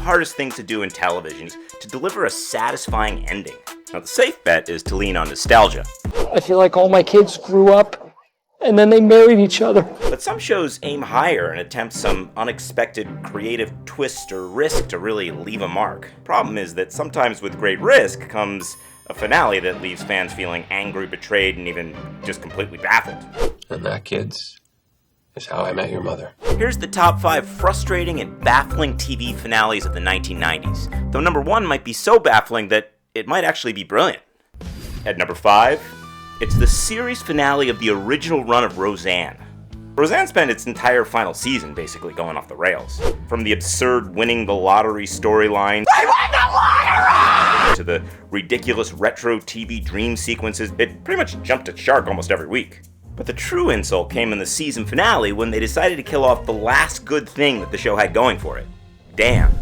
hardest things to do in television, to deliver a satisfying ending. Now, the safe bet is to lean on nostalgia. I feel like all my kids grew up and then they married each other. But some shows aim higher and attempt some unexpected creative twist or risk to really leave a mark. Problem is that sometimes with great risk comes a finale that leaves fans feeling angry, betrayed, and even just completely baffled. And that, kids, is How I Met Your Mother. Here's the top 5 frustrating and baffling TV finales of the 1990s. Though number 1 might be so baffling that it might actually be brilliant. At number 5, it's the series finale of the original run of Roseanne. Roseanne spent its entire final season basically going off the rails. From the absurd winning the lottery storyline to the ridiculous retro TV dream sequences, it pretty much jumped a shark almost every week. But the true insult came in the season finale when they decided to kill off the last good thing that the show had going for it, Dan.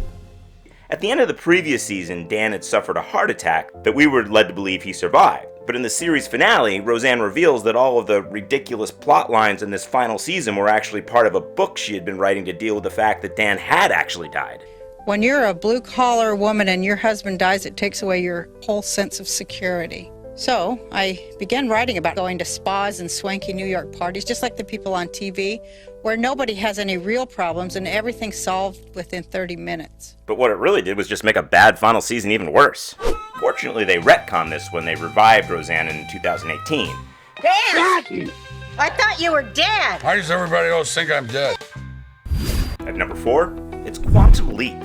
At the end of the previous season, Dan had suffered a heart attack that we were led to believe he survived. But in the series finale, Roseanne reveals that all of the ridiculous plot lines in this final season were actually part of a book she had been writing to deal with the fact that Dan had actually died. When you're a blue-collar woman and your husband dies, it takes away your whole sense of security. So I began writing about going to spas and swanky New York parties, just like the people on TV, where nobody has any real problems and everything's solved within 30 minutes. But what it really did was just make a bad final season even worse. Fortunately, they retconned this when they revived Roseanne in 2018. Dan! I thought you were dead! Why does everybody else think I'm dead? At number 4, it's Quantum Leap.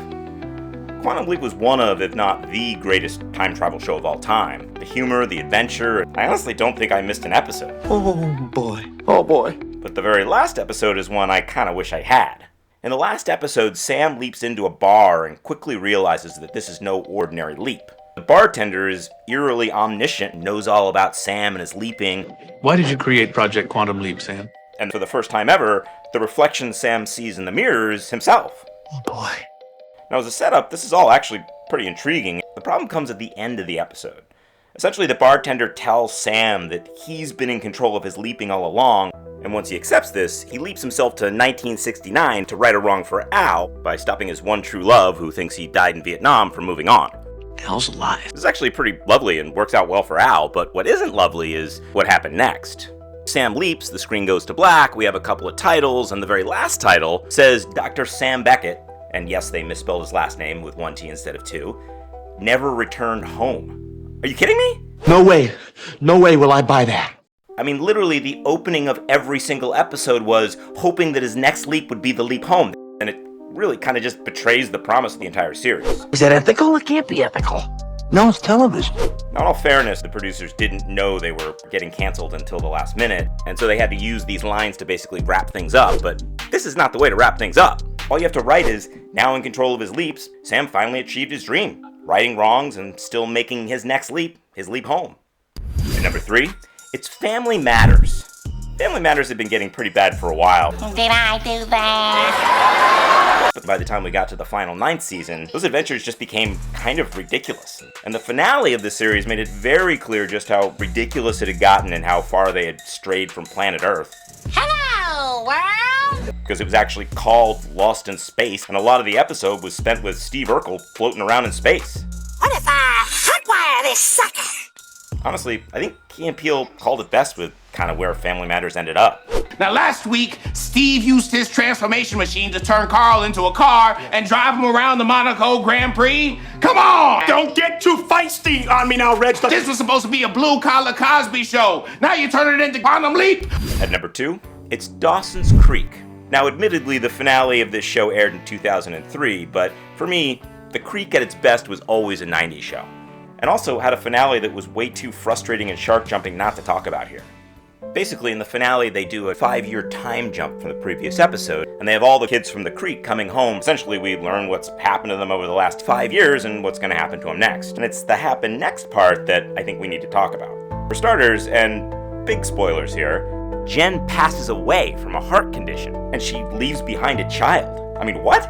Quantum Leap was one of, if not the greatest time travel show of all time. The humor, the adventure, I honestly don't think I missed an episode. Oh boy. Oh boy. But the very last episode is one I kinda wish I had. In the last episode, Sam leaps into a bar and quickly realizes that this is no ordinary leap. The bartender is eerily omniscient and knows all about Sam and his leaping. Why did you create Project Quantum Leap, Sam? And for the first time ever, the reflection Sam sees in the mirror is himself. Oh boy. Now as a setup, this is all actually pretty intriguing. The problem comes at the end of the episode. Essentially, the bartender tells Sam that he's been in control of his leaping all along, and once he accepts this, he leaps himself to 1969 to right a wrong for Al by stopping his one true love, who thinks he died in Vietnam, from moving on. Al's alive. This is actually pretty lovely and works out well for Al, but what isn't lovely is what happened next. Sam leaps, the screen goes to black, we have a couple of titles, and the very last title says Dr. Sam Beckett, and yes, they misspelled his last name with 1 T instead of 2, never returned home. Are you kidding me? No way. No way will I buy that. I mean, literally the opening of every single episode was hoping that his next leap would be the leap home, and it really kind of just betrays the promise of the entire series. Is that ethical? It can't be ethical. No, it's television. Now, in all fairness, the producers didn't know they were getting canceled until the last minute, and so they had to use these lines to basically wrap things up, but this is not the way to wrap things up. All you have to write is, now in control of his leaps, Sam finally achieved his dream, righting wrongs and still making his next leap, his leap home. And number 3, it's Family Matters. Family Matters had been getting pretty bad for a while. Did I do that? But by the time we got to the final 9th season, those adventures just became kind of ridiculous. And the finale of the series made it very clear just how ridiculous it had gotten and how far they had strayed from planet Earth. Hello, world! Because it was actually called Lost in Space, and a lot of the episode was spent with Steve Urkel floating around in space. What if I hotwire this sucker? Honestly, I think Key and Peele called it best with kind of where Family Matters ended up. Now last week, Steve used his transformation machine to turn Carl into a car and drive him around the Monaco Grand Prix. Come on! Don't get too feisty on me now, Reg. This was supposed to be a blue-collar Cosby show. Now you turn it into Quantum Leap. At number 2, it's Dawson's Creek. Now, admittedly, the finale of this show aired in 2003, but for me, The Creek at its best was always a 90s show. And also had a finale that was way too frustrating and shark-jumping not to talk about here. Basically, in the finale, they do a 5-year time jump from the previous episode, and they have all the kids from the creek coming home. Essentially, we learn what's happened to them over the last 5 years and what's going to happen to them next. And it's the happen next part that I think we need to talk about. For starters, and big spoilers here, Jen passes away from a heart condition, and she leaves behind a child. I mean, what?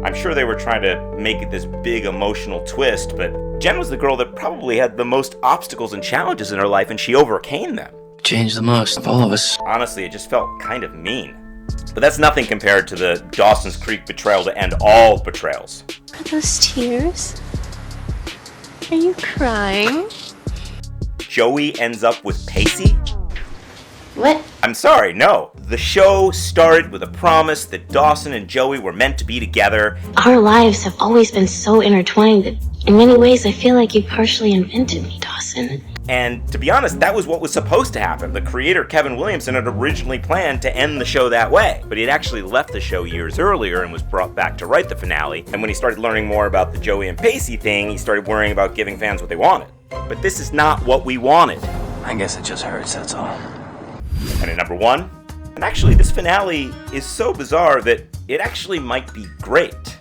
I'm sure they were trying to make it this big emotional twist, but Jen was the girl that probably had the most obstacles and challenges in her life, and she overcame them. Changed the most of all of us. Honestly, it just felt kind of mean. But that's nothing compared to the Dawson's Creek betrayal to end all betrayals. Are those tears? Are you crying? Joey ends up with Pacey? What? I'm sorry, no. The show started with a promise that Dawson and Joey were meant to be together. Our lives have always been so intertwined that in many ways I feel like you partially invented me, Dawson. And to be honest, that was what was supposed to happen. The creator, Kevin Williamson, had originally planned to end the show that way. But he had actually left the show years earlier and was brought back to write the finale. And when he started learning more about the Joey and Pacey thing, he started worrying about giving fans what they wanted. But this is not what we wanted. I guess it just hurts, that's all. And at number 1, and actually this finale is so bizarre that it actually might be great.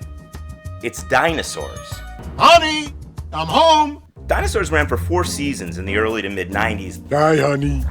It's Dinosaurs. Honey, I'm home. Dinosaurs ran for 4 seasons in the early to mid-90s. Hi, honey.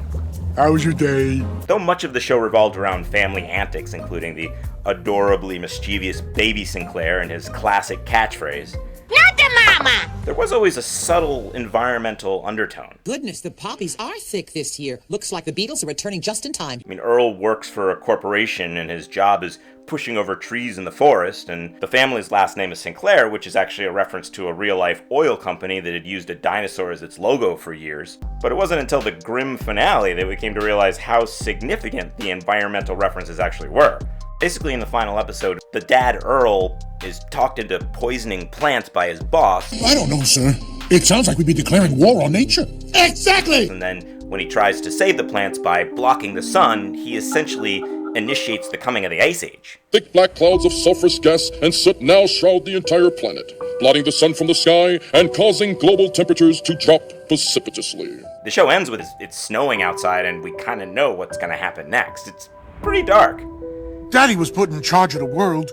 How was your day? Though much of the show revolved around family antics, including the adorably mischievous Baby Sinclair and his classic catchphrase, Not the mama! there was always a subtle environmental undertone. Goodness, the poppies are thick this year. Looks like the Beatles are returning just in time. I mean, Earl works for a corporation and his job is pushing over trees in the forest, and the family's last name is Sinclair, which is actually a reference to a real-life oil company that had used a dinosaur as its logo for years. But it wasn't until the grim finale that we came to realize how significant the environmental references actually were. Basically, in the final episode, the dad, Earl, is talked into poisoning plants by his boss. I don't know, sir. It sounds like we'd be declaring war on nature. Exactly! And then, when he tries to save the plants by blocking the sun, he essentially initiates the coming of the Ice Age. Thick black clouds of sulfurous gas and soot now shroud the entire planet, blotting the sun from the sky and causing global temperatures to drop precipitously. The show ends with it's snowing outside and we kind of know what's going to happen next. It's pretty dark. Daddy was put in charge of the world,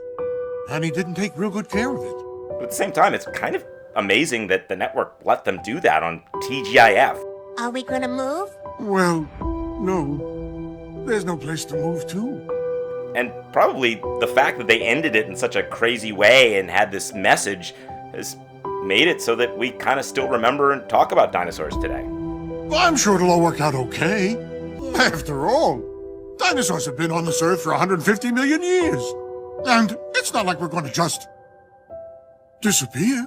and he didn't take real good care of it. But at the same time, it's kind of amazing that the network let them do that on TGIF. Are we gonna move? Well, no. There's no place to move to. And probably the fact that they ended it in such a crazy way and had this message has made it so that we kind of still remember and talk about dinosaurs today. Well, I'm sure it'll all work out okay. After all, dinosaurs have been on this earth for 150 million years. And it's not like we're going to just disappear.